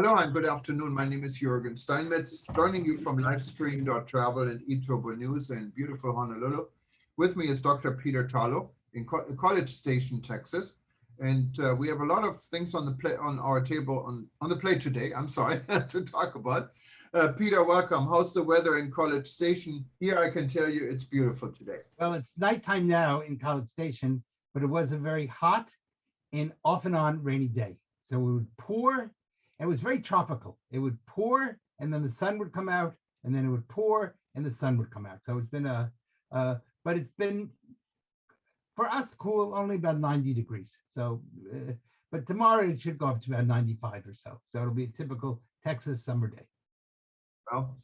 Hello and good afternoon. My name is Juergen Steinmetz, joining you from livestream.travel and eTurboNews in beautiful Honolulu. With me is Dr. Peter Tarlow in College Station, Texas. And we have a lot of things on our table on the plate today. I'm sorry to talk about. Peter, welcome. How's the weather in College Station? Here I can tell you it's beautiful today. Well, it's nighttime now in College Station, but it was a very hot and off and on rainy day. So it would pour, and it was very tropical. It would pour, and then the sun would come out, and then it would pour, and the sun would come out. So it's been but it's been, for us, cool, only about 90 degrees. So, but tomorrow it should go up to about 95 or so. So it'll be a typical Texas summer day. Well,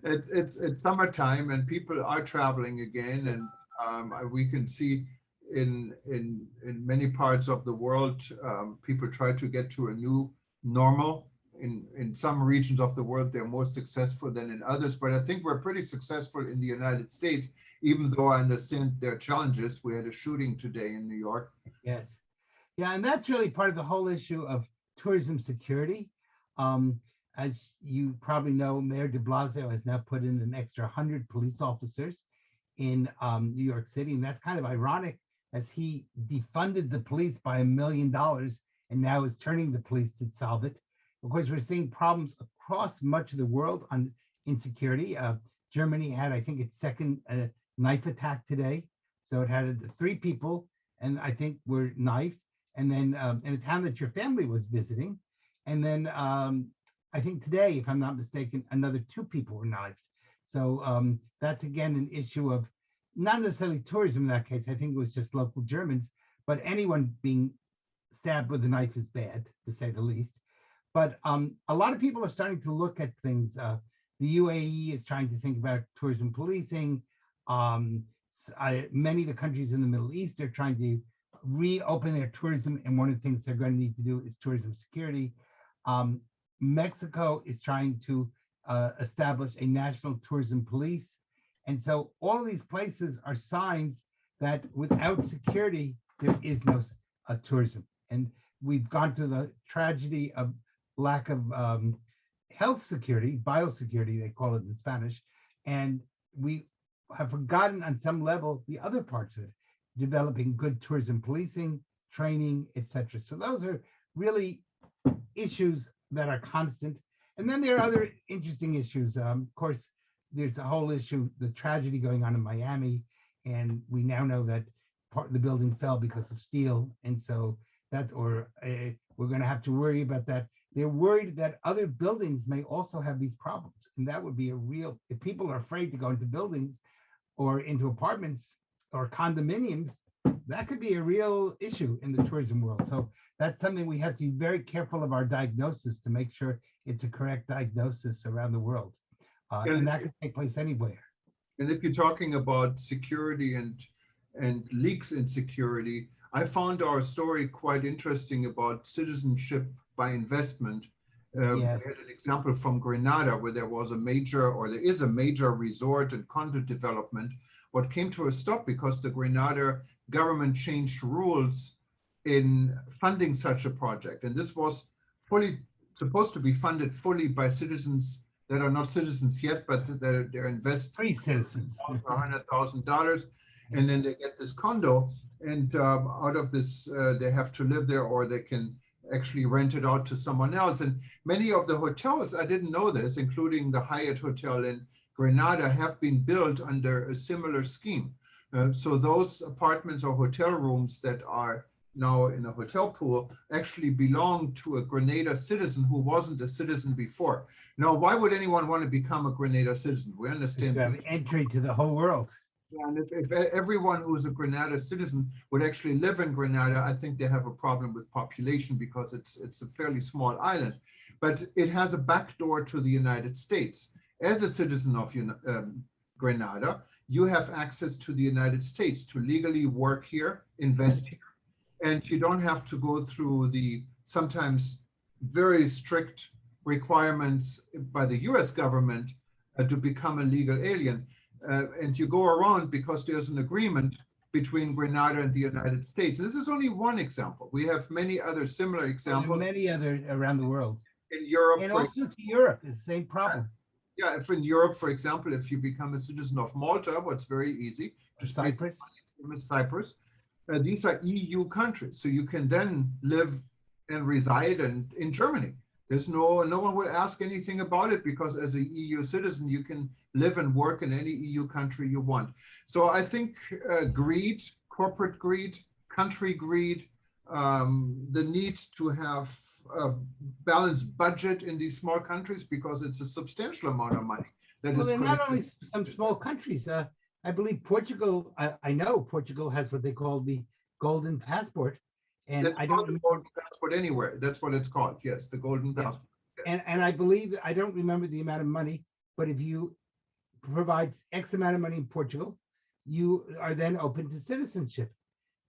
it's summertime and people are traveling again, and we can see in many parts of the world, people try to get to a new normal. In some regions of the world, they're more successful than in others, but I think we're pretty successful in the United States, even though I understand there are challenges. We had a shooting today in New York. Yes. Yeah, and that's really part of the whole issue of tourism security. As you probably know, Mayor de Blasio has now put in an extra 100 police officers in New York City. And that's kind of ironic, as he defunded the police by $1 million and now is turning the police to solve it. Of course, we're seeing problems across much of the world on insecurity. Germany had, I think, its second knife attack today. So it had 3 people, and I think were knifed. And then in a town that your family was visiting. And then I think today, if I'm not mistaken, another 2 people were knifed. So that's, again, an issue of not necessarily tourism in that case. I think it was just local Germans, but anyone being stabbed with a knife is bad, to say the least. But a lot of people are starting to look at things. The UAE is trying to think about tourism policing. Many of the countries in the Middle East are trying to reopen their tourism, and one of the things they're going to need to do is tourism security. Mexico is trying to establish a national tourism police. And so all of these places are signs that without security, there is no tourism. And we've gone through the tragedy of lack of health security, biosecurity, they call it in Spanish. And we have forgotten on some level the other parts of it, developing good tourism policing, training, etc. So those are really issues that are constant. And then there are other interesting issues. Of course, there's a whole issue, the tragedy going on in Miami, and we now know that part of the building fell because of steel, and so that's, we're going to have to worry about that. They're worried that other buildings may also have these problems, and that would be a real, if people are afraid to go into buildings or into apartments or condominiums, that could be a real issue in the tourism world. So that's something we have to be very careful of our diagnosis to make sure it's a correct diagnosis around the world. And that could take place anywhere. And if you're talking about security and leaks in security, I found our story quite interesting about citizenship by investment. We had an example from Grenada where there was a major, or there is a major resort and condo development. What came to a stop because the Grenada government changed rules in funding such a project. And this was supposed to be funded fully by citizens that are not citizens yet, but they're invest citizens $100,000, and then they get this condo, and out of this they have to live there, or they can actually rent it out to someone else. And many of the hotels, I didn't know this, including the Hyatt Hotel in Grenada, have been built under a similar scheme. So those apartments or hotel rooms that are now in a hotel pool actually belong to a Grenada citizen who wasn't a citizen before. Now, why would anyone want to become a Grenada citizen? We understand have entry to the whole world. Yeah, and if everyone who's a Grenada citizen would actually live in Grenada, I think they have a problem with population because it's a fairly small island. But it has a backdoor to the United States. As a citizen of Grenada, you have access to the United States to legally work here, invest here, and you don't have to go through the sometimes very strict requirements by the US government to become a legal alien. And you go around because there's an agreement between Grenada and the United States. This is only one example. We have many other similar examples. Many other around the world. In Europe, and also to Europe, it's the same problem. Yeah, if in Europe, for example, if you become a citizen of Malta, what's very easy, just Cyprus. Cyprus. These are EU countries, so you can then live and reside in Germany. There's no one will ask anything about it, because as a EU citizen, you can live and work in any EU country you want. So I think greed, corporate greed, country greed, the need to have a balanced budget in these small countries, because it's a substantial amount of money. Well, they're not only some small countries. I believe Portugal, I know Portugal has what they call the golden passport. And I don't remember the golden passport anywhere. That's what it's called. Yes, the golden passport. Yes. And I believe, I don't remember the amount of money, but if you provide X amount of money in Portugal, you are then open to citizenship.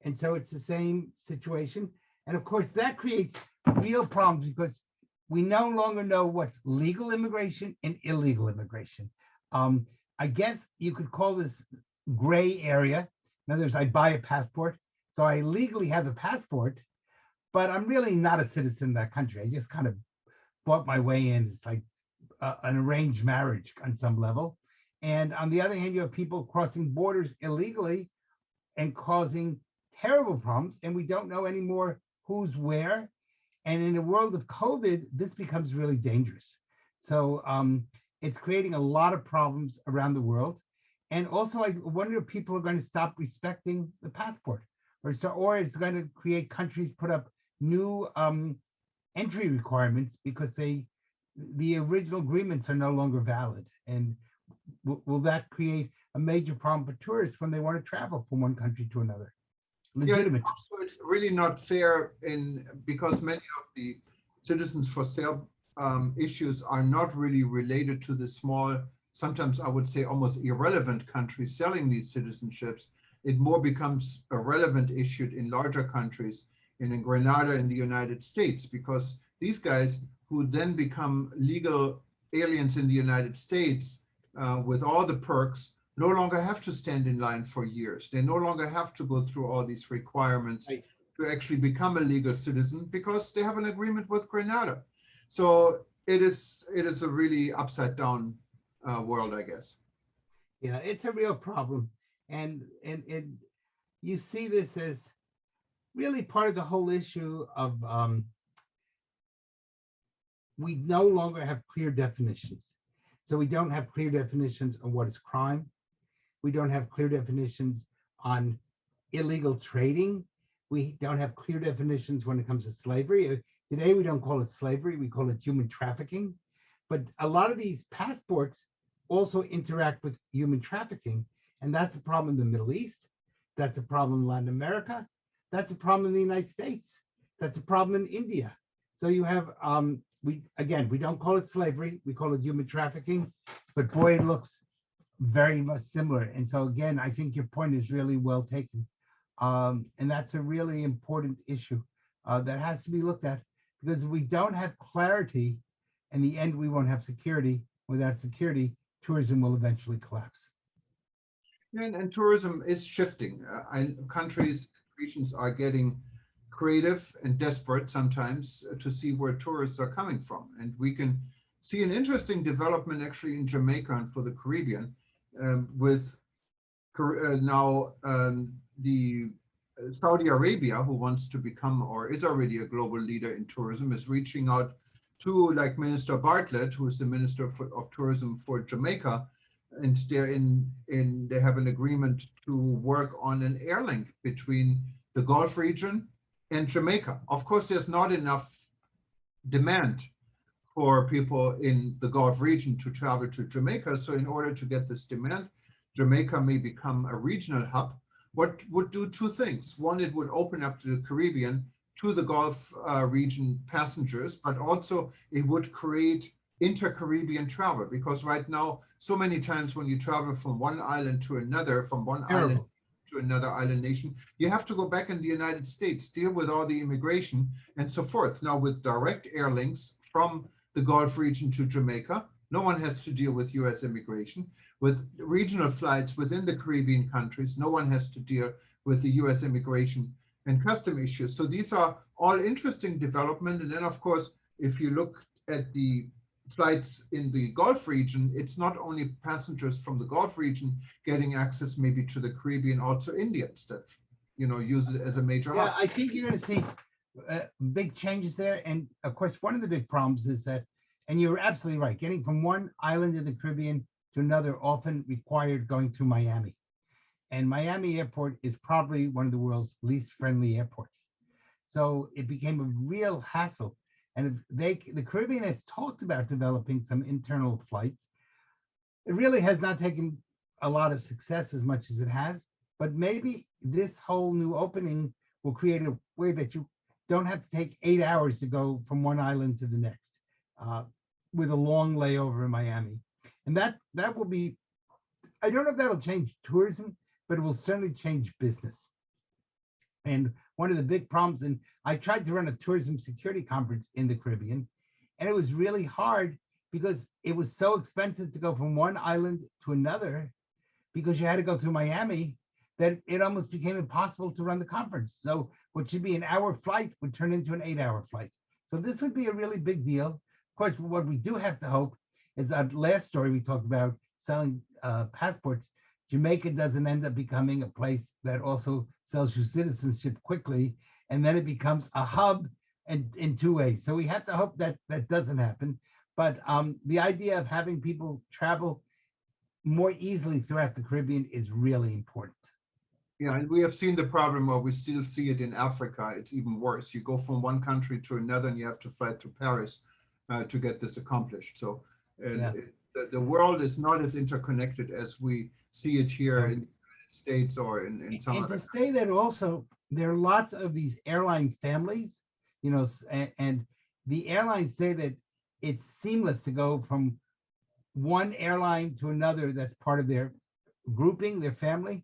And so it's the same situation. And of course, that creates real problems, because we no longer know what's legal immigration and illegal immigration. I guess you could call this gray area. In other words, I buy a passport, so I legally have a passport, but I'm really not a citizen of that country. I just kind of bought my way in. It's like an arranged marriage on some level. And on the other hand, you have people crossing borders illegally and causing terrible problems, and we don't know anymore who's where. And in the world of COVID, this becomes really dangerous. So it's creating a lot of problems around the world. And also, I wonder if people are going to stop respecting the passport, or it's going to create countries put up new entry requirements because the original agreements are no longer valid. And will that create a major problem for tourists when they want to travel from one country to another? Legitimate. Yeah, so it's really not fair because many of the citizens for sale issues are not really related to the small, sometimes I would say almost irrelevant countries selling these citizenships. It more becomes a relevant issue in larger countries, in Grenada in the United States, because these guys who then become legal aliens in the United States with all the perks no longer have to stand in line for years. They no longer have to go through all these requirements to actually become a legal citizen, because they have an agreement with Grenada. So it is a really upside down world, I guess. Yeah, it's a real problem. And you see this as really part of the whole issue of we no longer have clear definitions. So we don't have clear definitions on what is crime. We don't have clear definitions on illegal trading. We don't have clear definitions when it comes to slavery. Today, we don't call it slavery, we call it human trafficking. But a lot of these passports also interact with human trafficking. And that's a problem in the Middle East. That's a problem in Latin America. That's a problem in the United States. That's a problem in India. So you have, we don't call it slavery, we call it human trafficking, but boy, it looks very much similar. And so again, I think your point is really well taken. And that's a really important issue that has to be looked at, because if we don't have clarity, in the end, we won't have security. Without security, tourism will eventually collapse. And tourism is shifting. Countries, regions are getting creative and desperate sometimes to see where tourists are coming from. And we can see an interesting development actually in Jamaica and for the Caribbean with now the Saudi Arabia, who wants to become or is already a global leader in tourism, is reaching out to like Minister Bartlett, who is the Minister of Tourism for Jamaica, and they have an agreement to work on an air link between the Gulf region and Jamaica. Of course, there's not enough demand for people in the Gulf region to travel to Jamaica. So in order to get this demand, Jamaica may become a regional hub. What would do two things. One, it would open up the Caribbean to the Gulf region passengers, but also it would create inter-Caribbean travel, because right now, so many times when you travel from one island to another, from one island to another island nation, you have to go back in the United States, deal with all the immigration and so forth. Now with direct air links from the Gulf region to Jamaica, No one has to deal with US immigration. With regional flights within the Caribbean countries, no one has to deal with the US immigration and custom issues. So these are all interesting development. And then, of course, if you look at the flights in the Gulf region, it's not only passengers from the Gulf region getting access maybe to the Caribbean, also Indians that, use it as a major hub. Yeah, I think you're going to see big changes there. And of course, one of the big problems is that, and you're absolutely right, getting from one island of the Caribbean to another often required going through Miami. And Miami Airport is probably one of the world's least friendly airports. So it became a real hassle. And the Caribbean has talked about developing some internal flights. It really has not taken a lot of success as much as it has, but maybe this whole new opening will create a way that you don't have to take 8 hours to go from one island to the next with a long layover in Miami. And that will be, I don't know if that'll change tourism, but it will certainly change business. And one of the big problems, and I tried to run a tourism security conference in the Caribbean, and it was really hard because it was so expensive to go from one island to another because you had to go through Miami that it almost became impossible to run the conference. So what should be an hour flight would turn into an 8-hour flight. So this would be a really big deal. Of course, what we do have to hope is that last story we talked about selling passports, Jamaica doesn't end up becoming a place that also sells you citizenship quickly, and then it becomes a hub in 2 ways. So we have to hope that that doesn't happen. But the idea of having people travel more easily throughout the Caribbean is really important. Yeah, and we have seen the problem, or we still see it in Africa. It's even worse. You go from one country to another, and you have to fly to Paris to get this accomplished. So the world is not as interconnected as we see it here in the United States or in some other. And to say that also, there are lots of these airline families, and the airlines say that it's seamless to go from one airline to another that's part of their grouping, their family,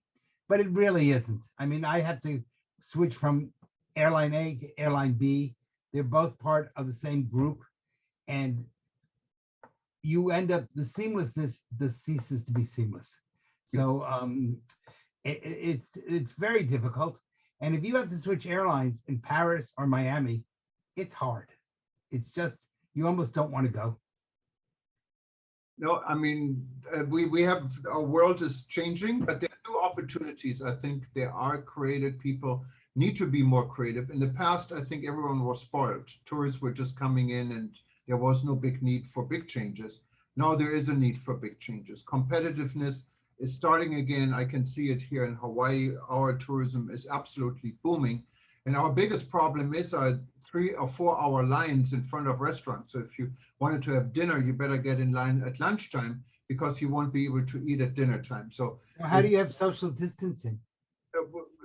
but it really isn't. I mean, I have to switch from airline A to airline B. They're both part of the same group, and you end up, the seamlessness ceases to be seamless. So it's very difficult. And if you have to switch airlines in Paris or Miami, it's hard. It's just, you almost don't want to go. No, I mean, we have, our world is changing, but there are new opportunities. I think there are creative people need to be more creative. In the past, I think everyone was spoiled. Tourists were just coming in and there was no big need for big changes. Now there is a need for big changes. Competitiveness is starting again. I can see it here in Hawaii. Our tourism is absolutely booming. And our biggest problem is our 3 or 4 hour lines in front of restaurants. So if you wanted to have dinner, you better get in line at lunchtime because you won't be able to eat at dinner time. So how do you have social distancing?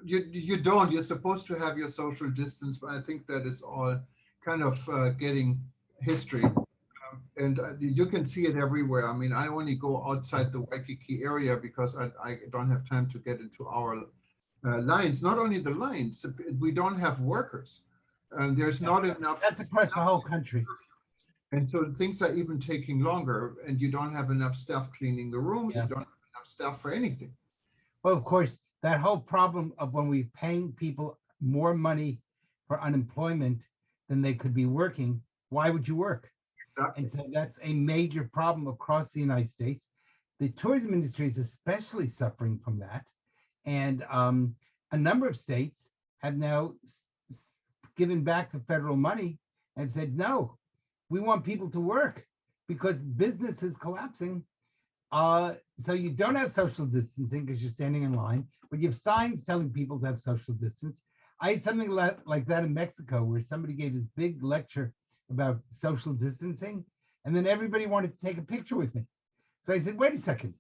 You don't. You're supposed to have your social distance, but I think that is all kind of getting history. And you can see it everywhere. I mean, I only go outside the Waikiki area because I don't have time to get into our lines. Not only the lines, we don't have workers. There's not enough. That's across the whole country. And so things are even taking longer, and you don't have enough staff cleaning the rooms. You don't have enough staff for anything. Well, of course, that whole problem of when we're paying people more money for unemployment than they could be working, why would you work? Exactly. And so that's a major problem across the United States. The tourism industry is especially suffering from that. And a number of states have now given back the federal money and said, no, we want people to work because business is collapsing. So you don't have social distancing because you're standing in line, but you have signs telling people to have social distance. I had something like that in Mexico where somebody gave this big lecture about social distancing, and then everybody wanted to take a picture with me. So I said, wait a second.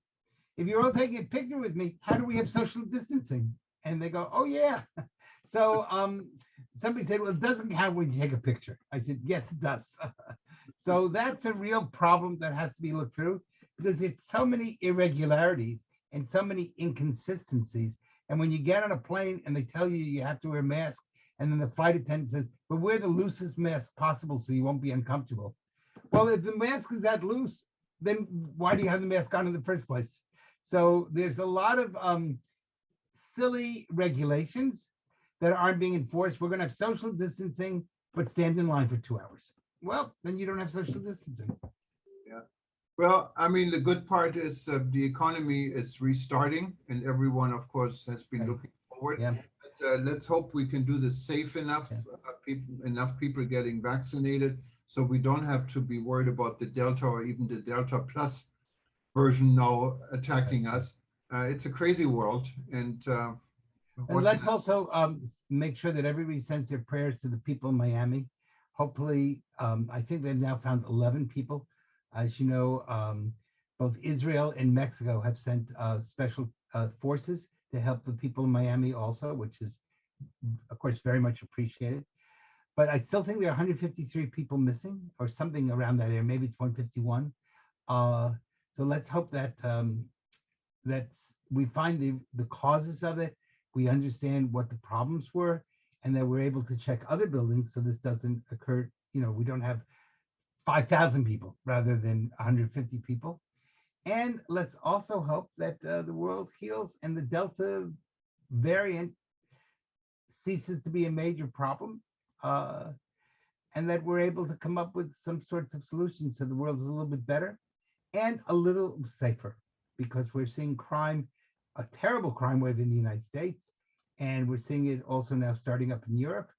If you're all taking a picture with me, how do we have social distancing? And they go, oh yeah. So somebody said, well, it doesn't count when you take a picture. I said, yes, it does. So that's a real problem that has to be looked through because there's so many irregularities and so many inconsistencies. And when you get on a plane and they tell you you have to wear a mask, and then the flight attendant says, but wear the loosest mask possible so you won't be uncomfortable. Well, if the mask is that loose, then why do you have the mask on in the first place? So there's a lot of silly regulations that aren't being enforced. We're going to have social distancing, but stand in line for 2 hours. Well, then you don't have social distancing. Yeah. Well, I mean, the good part is the economy is restarting, and everyone, of course, has been Right. looking forward. Yeah. But, let's hope we can do this safe enough, Yeah. enough people getting vaccinated, so we don't have to be worried about the Delta or even the Delta Plus version now attacking us. It's a crazy world, and And let's also make sure that everybody sends their prayers to the people in Miami. Hopefully, I think they've now found 11 people. As you know, both Israel and Mexico have sent special forces to help the people in Miami also, which is, of course, very much appreciated. But I still think there are 153 people missing or something around that area. Maybe it's 151. So let's hope that that we find the causes of it. We understand what the problems were, and that we're able to check other buildings so this doesn't occur. You know, we don't have 5,000 people rather than 150 people. And let's also hope that the world heals and the Delta variant ceases to be a major problem, and that we're able to come up with some sorts of solutions so the world is a little bit better and a little safer, because we're seeing crime, a terrible crime wave in the United States, and we're seeing it also now starting up in Europe,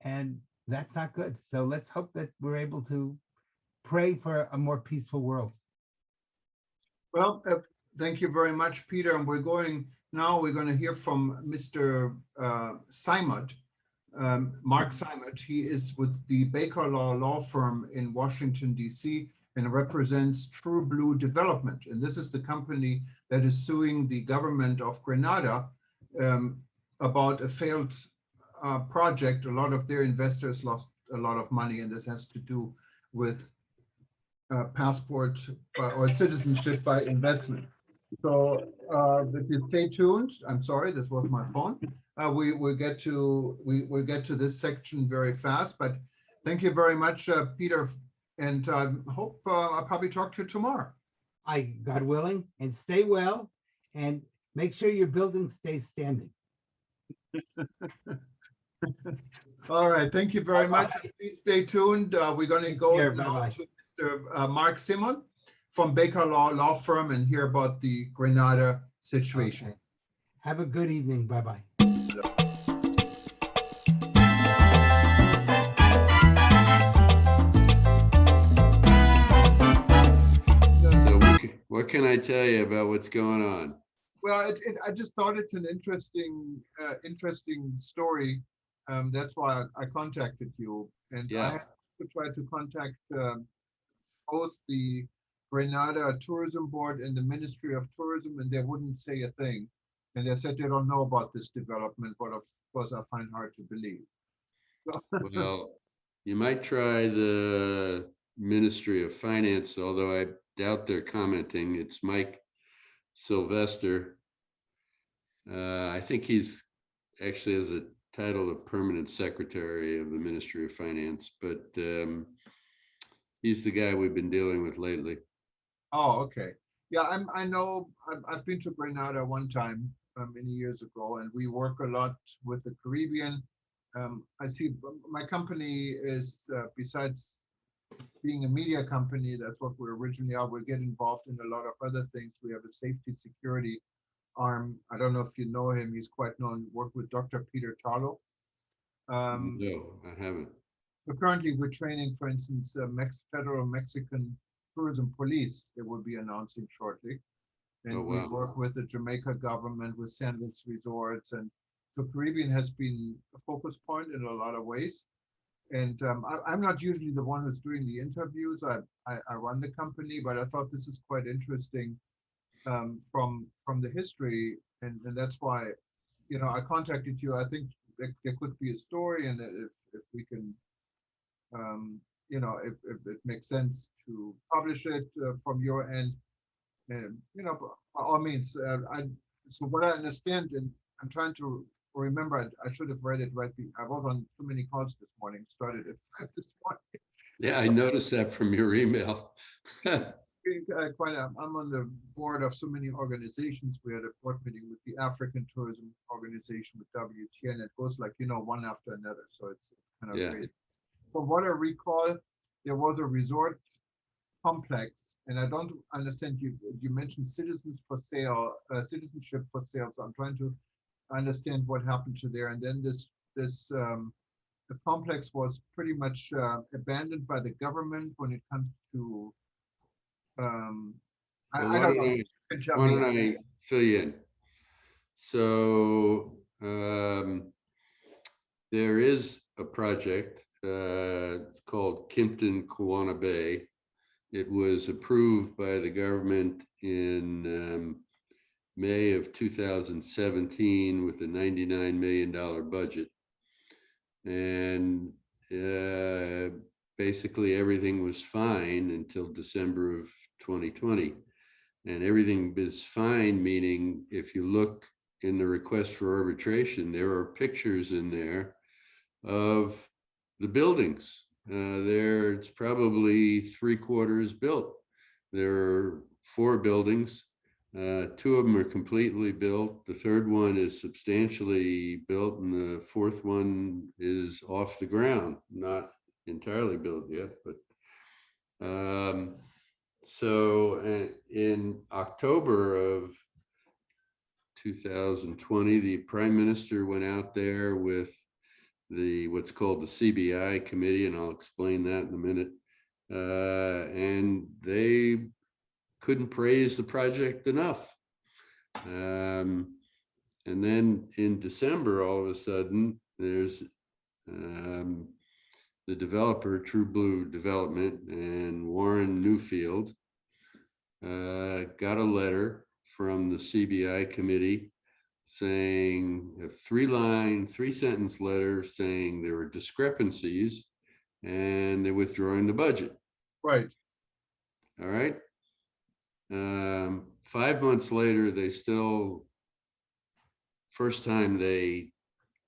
and that's not good. So let's hope that we're able to pray for a more peaceful world. Well, thank you very much, Peter. And we're going to hear from Mr. Steinmetz, Mark Steinmetz. He is with the Baker law firm in Washington, D.C., and represents True Blue Development. And this is the company that is suing the government of Grenada about a failed project. A lot of their investors lost a lot of money, and this has to do with passport or citizenship by investment. So if you stay tuned, I'm sorry, this was my phone. We'll get to this section very fast, but thank you very much, Peter. And I hope I'll probably talk to you tomorrow. God willing, and stay well, and make sure your building stays standing. All right, thank you very much. Please stay tuned. We're going to go now to Mr. Mark Simon from Baker Law Firm and hear about the Grenada situation. Okay. Have a good evening. Bye-bye. What can I tell you about what's going on? Well, I just thought it's an interesting story. That's why I contacted you. And I had to try to contact both the Grenada Tourism Board and the Ministry of Tourism, and they wouldn't say a thing. And they said they don't know about this development, but of course I find hard to believe. So. Well, you might try the Ministry of Finance, although I doubt they're commenting. It's Mike Sylvester. I think he's actually has a title of permanent secretary of the Ministry of Finance, but he's the guy we've been dealing with lately. Oh, okay. Yeah, I know. I've been to Grenada one time many years ago, and we work a lot with the Caribbean. I see my company is besides being a media company, that's what we originally are. We get involved in a lot of other things. We have a safety security arm. I don't know if you know him. He's quite known. Work with Dr. Peter Tarlow. No, I haven't. So currently, we're training, for instance, Federal Mexican Tourism Police. They will be announcing shortly, and we work with the Jamaica government, with Sandwich Resorts, and so Caribbean has been a focus point in a lot of ways. And I'm not usually the one who's doing the interviews. I run the company, but I thought this is quite interesting from the history, and that's why, I contacted you. I think there could be a story, and if we can, if it makes sense to publish it from your end, and by all means. So what I understand, and I'm trying to remember, I should have read it right. I was on too many calls this morning. Started at 5 this morning. Yeah, I noticed that from your email. I'm on the board of so many organizations. We had a board meeting with the African Tourism Organization with WTN. It goes like, one after another. So it's kind of great. From what I recall, there was a resort complex, and I don't understand, you mentioned citizens for sale, citizenship for sale. So I'm trying to understand what happened to there. And then the complex was pretty much abandoned by the government when it comes to I don't know. You can tell Why me. don't I fill you in? So there is a project, it's called Kimpton Kawana Bay. It was approved by the government in May of 2017 with a $99 million budget. And basically everything was fine until December of 2020. And everything is fine, meaning if you look in the request for arbitration, there are pictures in there of the buildings. It's probably 3/4 built. There are 4 buildings. 2 of them are completely built. The third one is substantially built, and the fourth one is off the ground, not entirely built yet. But so in October of 2020, the Prime Minister went out there with what's called the CBI committee, and I'll explain that in a minute. And they couldn't praise the project enough. And then in December, all of a sudden, there's the developer, True Blue Development, and Warren Newfield got a letter from the CBI committee saying a 3-sentence letter saying there were discrepancies and they're withdrawing the budget. Right. All right. 5 months later, first time they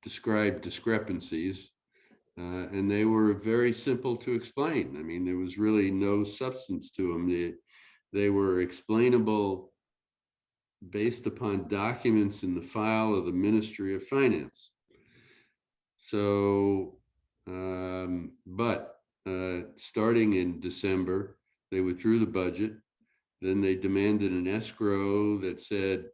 described discrepancies, and they were very simple to explain. I mean, there was really no substance to them. They were explainable based upon documents in the file of the Ministry of Finance. So, but starting in December, they withdrew the budget. Then they demanded an escrow that said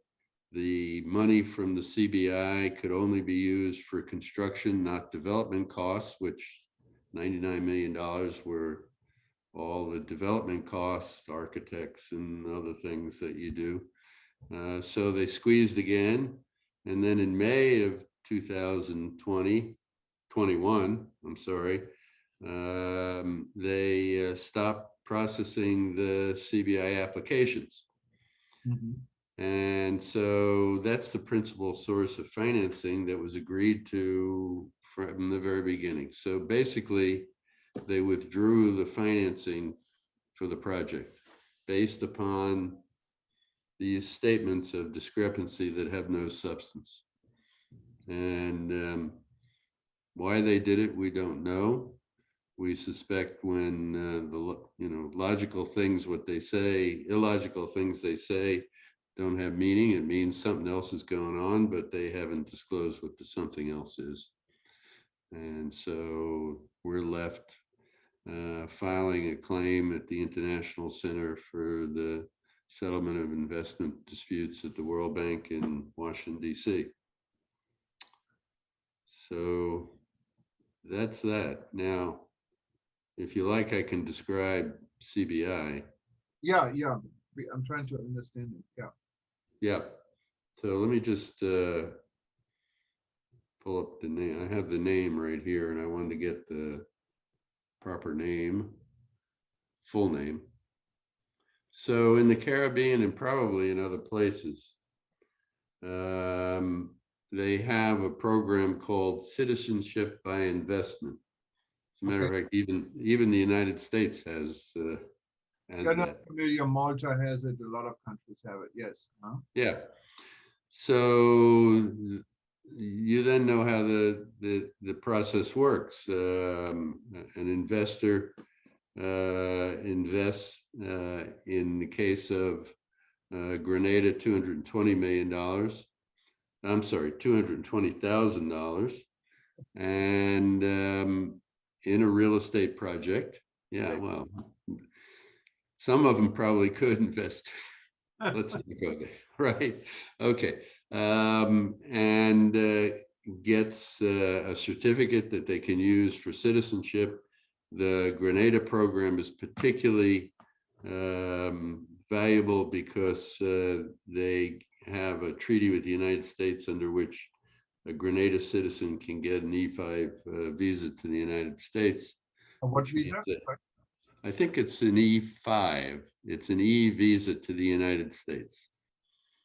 the money from the CBI could only be used for construction, not development costs, which $99 million were all the development costs, architects and other things that you do. So they squeezed again. And then in May of 2021, they stopped processing the CBI applications. Mm-hmm. And so that's the principal source of financing that was agreed to from the very beginning. So basically, they withdrew the financing for the project based upon these statements of discrepancy that have no substance. And why they did it, we don't know. We suspect when logical things, what they say, illogical things they say don't have meaning, it means something else is going on, but they haven't disclosed what the something else is. And so we're left filing a claim at the International Center for the Settlement of Investment Disputes at the World Bank in Washington, D.C. So that's that. Now, if you like, I can describe CBI. Yeah. I'm trying to understand it. Yeah. Yeah. So let me just pull up the name. I have the name right here, and I wanted to get the proper name, full name. So in the Caribbean and probably in other places, they have a program called Citizenship by Investment. As a matter of fact, even the United States has You're not familiar. Malta has it. A lot of countries have it. Yes. Huh? Yeah. So you then know how the process works. An investor invests in the case of Grenada, $220 million. I'm sorry, $220,000, and in a real estate project. Yeah, well, some of them probably could invest. Let's not go there, right? Okay, and gets a certificate that they can use for citizenship. The Grenada program is particularly valuable because they have a treaty with the United States under which a Grenada citizen can get an E5 visa to the United States. What visa? I think it's an E5. It's an E visa to the United States.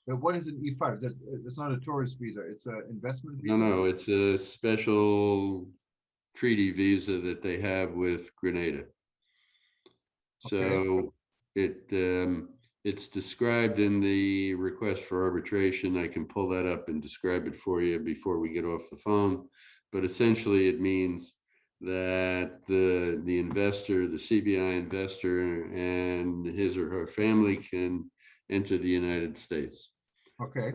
But what is an E5? It's not a tourist visa. It's an investment visa. No, it's a special treaty visa that they have with Grenada. So it's described in the request for arbitration. I can pull that up and describe it for you before we get off the phone. But essentially, it means that the investor, the CBI investor, and his or her family can enter the United States. Okay.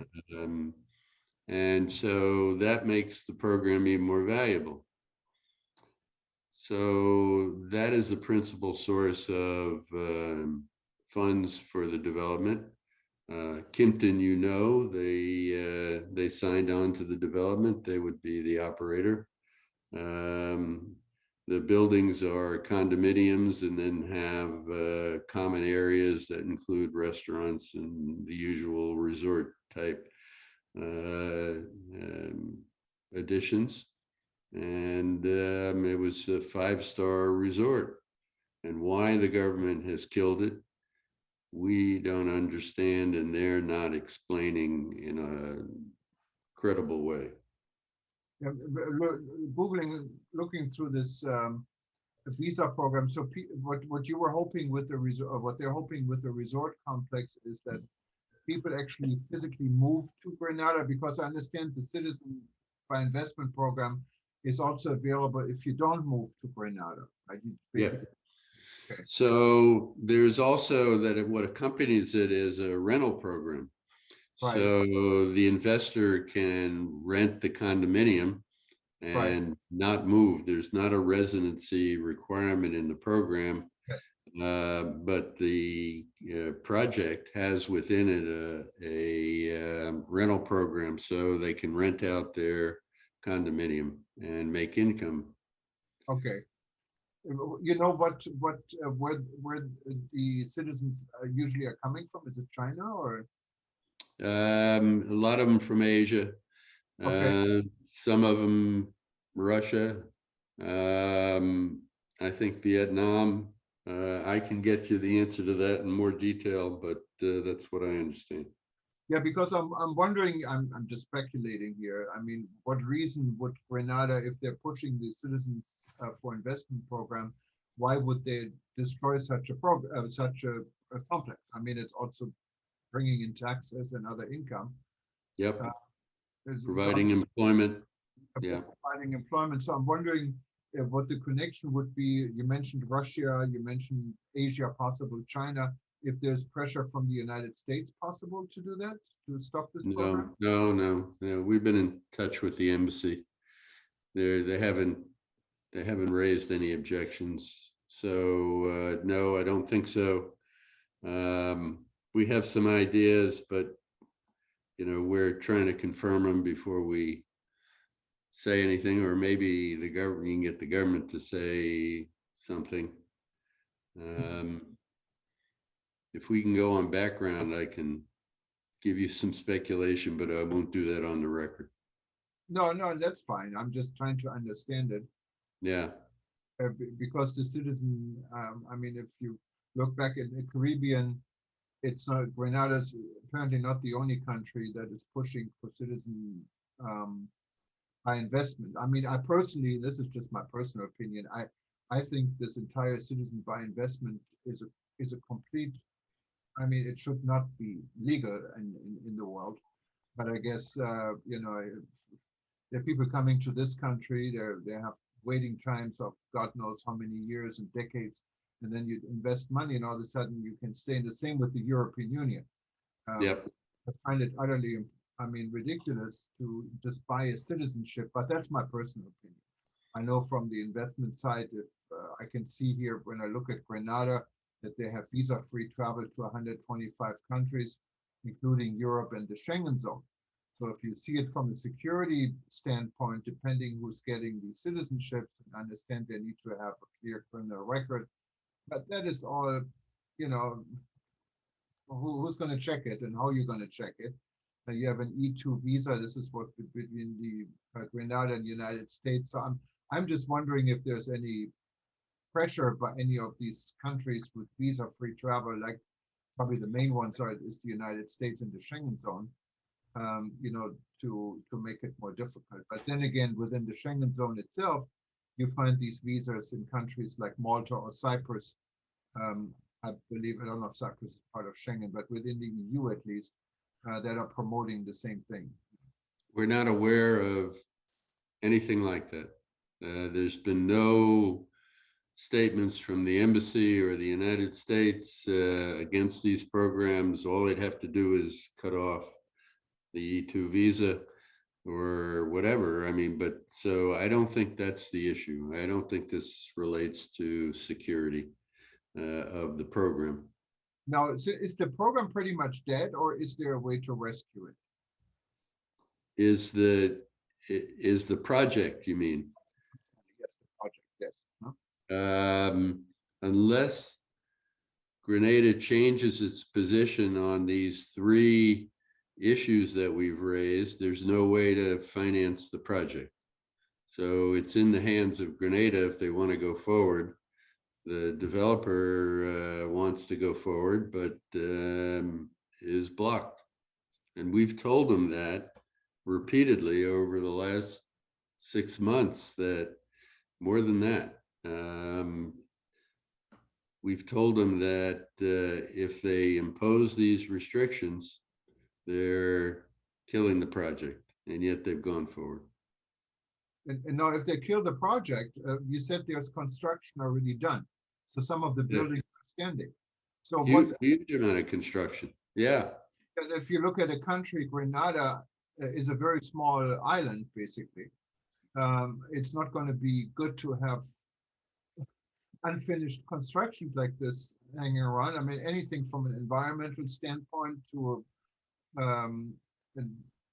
And so that makes the program even more valuable. So that is the principal source of funds for the development. Kimpton, you know, they signed on to the development. They would be the operator. The buildings are condominiums and then have common areas that include restaurants and the usual resort type additions. And it was a 5-star resort. And why the government has killed it, we don't understand, and they're not explaining in a credible way. Yeah, looking through this visa program. So what you were hoping with the resort, what they're hoping with the resort complex is that people actually physically move to Grenada, because I understand the Citizen by Investment program is also available if you don't move to Grenada. Right? Yeah. Okay. So there's also that what accompanies it is a rental program. Right. So the investor can rent the condominium and not move. There's not a residency requirement in the program. Yes. But the project has within it a rental program, so they can rent out their condominium and make income. Okay. You know where the citizens usually are coming from? Is it China or? A lot of them from Asia. Okay. Some of them Russia. I think Vietnam. I can get you the answer to that in more detail, but that's what I understand. Yeah, because I'm wondering, I'm just speculating here. I mean, what reason would Grenada, if they're pushing the Citizens for Investment program, why would they destroy such a program, such a complex? I mean, it's also bringing in taxes and other income. Yep. Providing employment. Yeah. Providing employment. So I'm wondering what the connection would be. You mentioned Russia, you mentioned Asia, possible China. If there's pressure from the United States, possible to do that, to stop this program? No. We've been in touch with the embassy. They haven't raised any objections. So no, I don't think so. We have some ideas, but we're trying to confirm them before we say anything, or maybe the government, you can get the government to say something. If we can go on background, I can give you some speculation, but I won't do that on the record. No, that's fine. I'm just trying to understand it. Yeah. Because the citizen, I mean, if you look back in the Caribbean, it's not, Grenada's apparently not the only country that is pushing for citizen by investment. I mean, I personally, this is just my personal opinion, I think this entire citizen by investment is a complete, I mean, it should not be legal in the world, but I guess, there are people coming to this country, they have waiting times of God knows how many years and decades and then you invest money, and all of a sudden you can stay in. The same with the European Union. Yep. I find it utterly, I mean, ridiculous to just buy a citizenship, but that's my personal opinion. I know from the investment side, if I can see here when I look at Grenada, that they have visa-free travel to 125 countries, including Europe and the Schengen zone. So if you see it from a security standpoint, depending who's getting these citizenships, I understand they need to have a clear criminal record, but that is all, you know, who's going to check it and how you're going to check it. You have an E2 visa. This is what between the Grenada and United States. So I'm just wondering if there's any pressure by any of these countries with visa-free travel, like probably the main ones is the United States and the Schengen zone, you know, to make it more difficult. But then again, within the Schengen zone itself, you find these visas in countries like Malta or Cyprus. I believe, I don't know if Cyprus is part of Schengen, but within the EU at least, that are promoting the same thing. We're not aware of anything like that. There's been no statements from the embassy or the United States against these programs. All they'd have to do is cut off the E2 visa or whatever. I mean, but so I don't think that's the issue. I don't think this relates to security of the program. Now, is the program pretty much dead, or is there a way to rescue it? Is the project, you mean? Yes, the project, yes. Unless Grenada changes its position on these three issues that we've raised, there's no way to finance the project. So it's in the hands of Grenada if they want to go forward. The developer wants to go forward, but is blocked. And we've told them that repeatedly over the last 6 months, that more than that. We've told them that if they impose these restrictions, they're killing the project, and yet they've gone forward. And now if they kill the project, you said there's construction already done. So some of the buildings are standing. So huge amount of construction. Yeah. And if you look at a country, Grenada is a very small island, basically. It's not going to be good to have unfinished constructions like this hanging around. I mean, anything from an environmental standpoint to an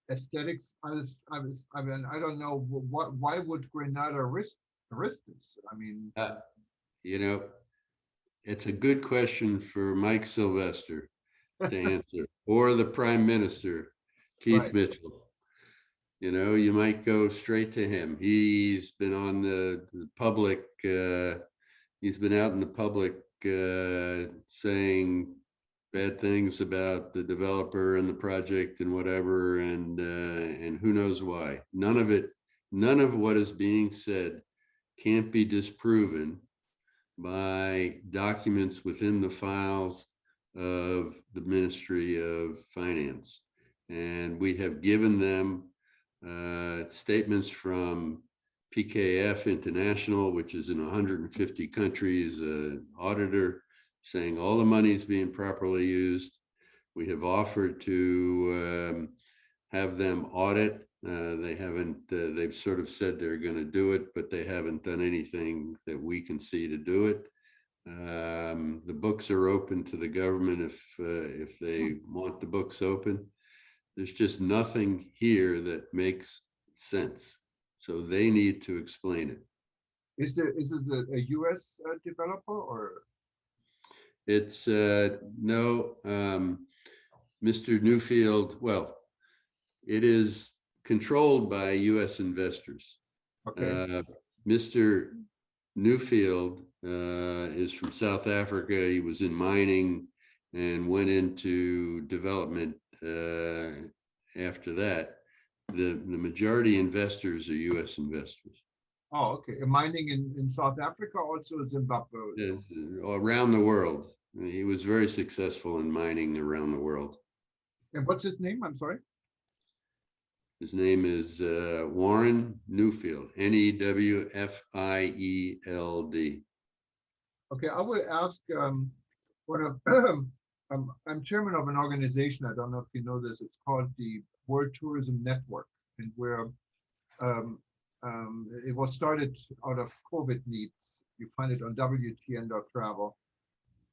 aesthetics. I mean, I don't know why would Grenada risk this? I mean, you know, it's a good question for Mike Sylvester to answer, or the Prime Minister, Keith Mitchell. You know, you might go straight to him. He's been on the public. He's been out in the public saying bad things about the developer and the project and whatever, and who knows why. None of what is being said can't be disproven by documents within the files of the Ministry of Finance. And we have given them statements from PKF International, which is in 150 countries, auditor saying all the money is being properly used. We have offered to have them audit. They haven't, they've sort of said they're going to do it, but they haven't done anything that we can see to do it. The books are open to the government if they want the books open. There's just nothing here that makes sense. So they need to explain it. Is it a US developer or? It's no, Mr. Newfield. Well, it is controlled by US investors. Okay. Mr. Newfield is from South Africa. He was in mining and went into development after that. The majority investors are US investors. Oh, okay. Mining in South Africa, also Zimbabwe. Yes, around the world. He was very successful in mining around the world. And what's his name? I'm sorry. His name is Warren Newfield, Newfield. Okay, I will ask one of I'm chairman of an organization. I don't know if you know this. It's called the World Tourism Network, and um, it was started out of COVID needs. You find it on WTN.travel.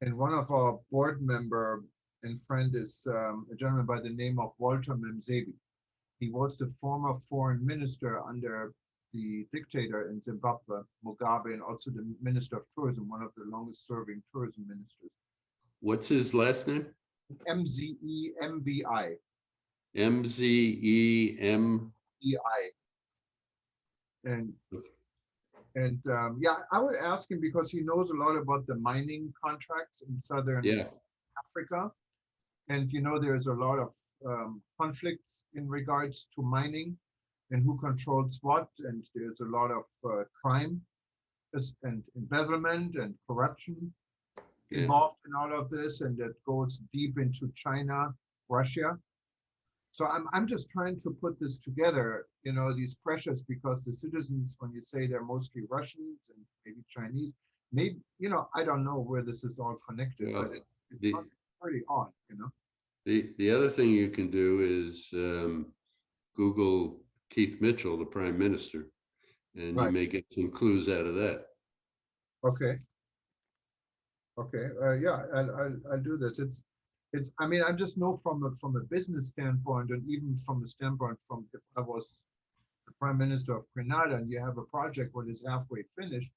And one of our board member and friend is a gentleman by the name of Walter Memzebi. He was the former foreign minister under the dictator in Zimbabwe, Mugabe, and also the minister of tourism, one of the longest serving tourism ministers. What's his last name? Mzembi. Mzem. EI. And yeah, I would ask him because he knows a lot about the mining contracts in southern Africa. And there's a lot of conflicts in regards to mining and who controls what. And there's a lot of crime and embezzlement and corruption involved in all of this. And that goes deep into China, Russia. So I'm just trying to put this together, these pressures, because the citizens, when you say they're mostly Russians and maybe Chinese, maybe, I don't know where this is all connected, but it's pretty odd, The other thing you can do is Google Keith Mitchell, the Prime Minister, and you may get some clues out of that. Okay. Okay. Yeah, I'll do this. I mean, I just know from a business standpoint, and even from a standpoint from if I was the Prime Minister of Grenada and you have a project that is halfway finished,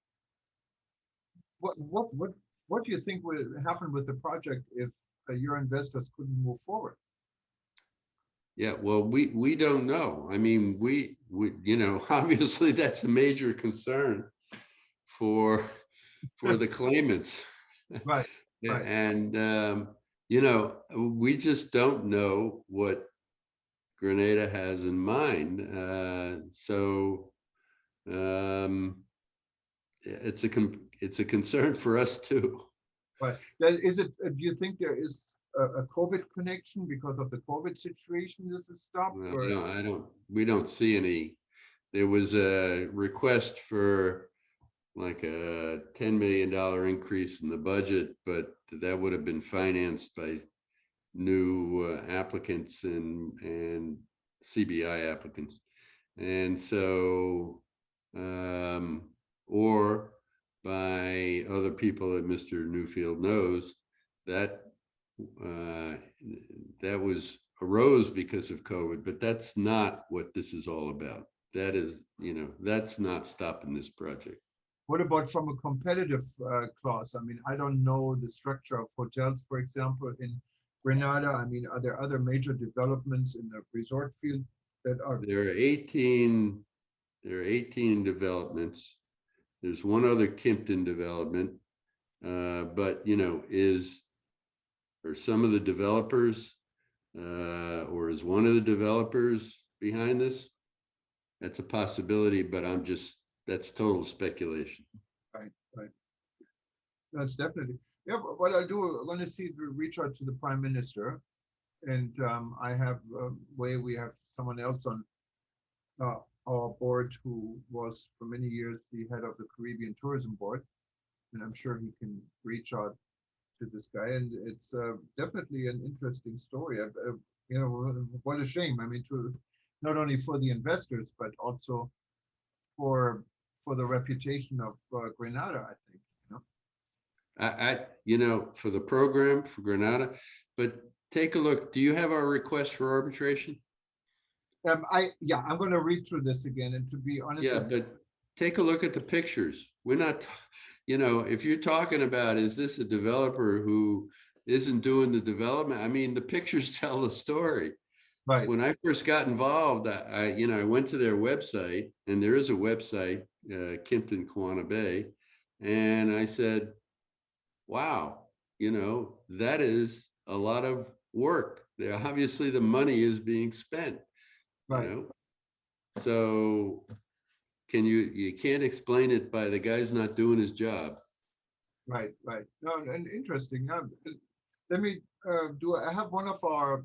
what do you think would happen with the project if your investors couldn't move forward? Yeah, well, we don't know. I mean, we obviously that's a major concern for the claimants. Right. And we just don't know what Grenada has in mind. So it's a concern for us too. Right. Is it? Do you think there is a COVID connection because of the COVID situation? This is stopped? No, we don't see any. There was a request for like a $10 million increase in the budget, but that would have been financed by new applicants and CBI applicants. And so, or by other people that Mr. Newfield knows, that that arose because of COVID, but that's not what this is all about. That is, that's not stopping this project. What about from a competitive clause? I mean, I don't know the structure of hotels, for example, in Grenada. I mean, are there other major developments in the resort field that are? There are 18 developments. There's one other Kimpton development, but are some of the developers or is one of the developers behind this? That's a possibility, but that's total speculation. Right. That's definitely. Yeah, but what I'll do, I'm going to reach out to the Prime Minister, and I have we have someone else on our board who was for many years the head of the Caribbean Tourism Board, and I'm sure he can reach out to this guy. And it's definitely an interesting story. What a shame. I mean, not only for the investors, but also for the reputation of Grenada, I think. For the program for Grenada, but take a look. Do you have our request for arbitration? I'm going to read through this again, and to be honest, but take a look at the pictures. We're not, if you're talking about, is this a developer who isn't doing the development? I mean, the pictures tell the story. Right. When I first got involved, I went to their website, and there is a website, Kimpton Kwana Bay, and I said, wow, that is a lot of work. Obviously, the money is being spent. Right. So you can't explain it by the guy's not doing his job. Right. No, and interesting. Let me I have one of our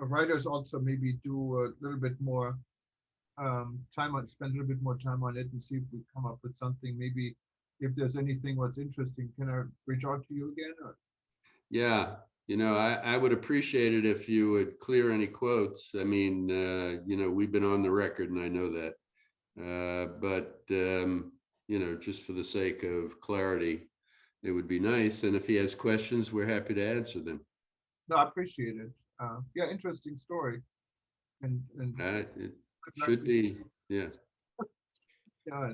writers also maybe do a little bit more spend a little bit more time on it and see if we come up with something. Maybe if there's anything what's interesting, can I reach out to you again? Or? Yeah, I would appreciate it if you would clear any quotes. I mean, we've been on the record and I know that. But just for the sake of clarity, it would be nice. And if he has questions, we're happy to answer them. No, I appreciate it. Yeah, interesting story. And It should be, yeah. Yeah,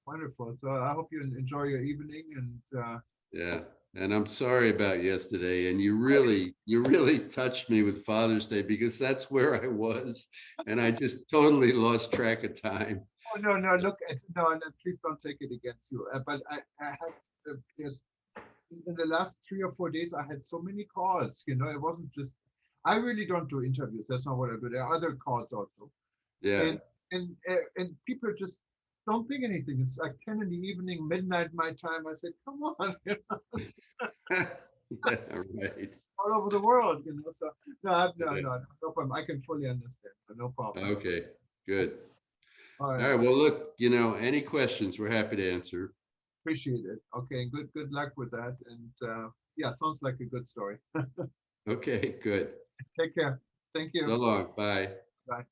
wonderful. So I hope you enjoy your evening and yeah. And I'm sorry about yesterday. And you really touched me with Father's Day because that's where I was. And I just totally lost track of time. Oh, no, look, no, please don't take it against you. But I had, yes, in the last 3 or 4 days, I had so many calls, it wasn't just, I really don't do interviews. That's not what I do. There are other calls also. Yeah. And people just don't think anything. It's like 10 in the evening, midnight my time. I said, come on. Yeah, right. All over the world, So no problem. I can fully understand. No problem. Okay, good. All All right. right. Well, look, any questions, we're happy to answer. Appreciate it. Okay, good luck with that. And yeah, sounds like a good story. Okay, good. Take care. Thank you. So long. Bye. Bye.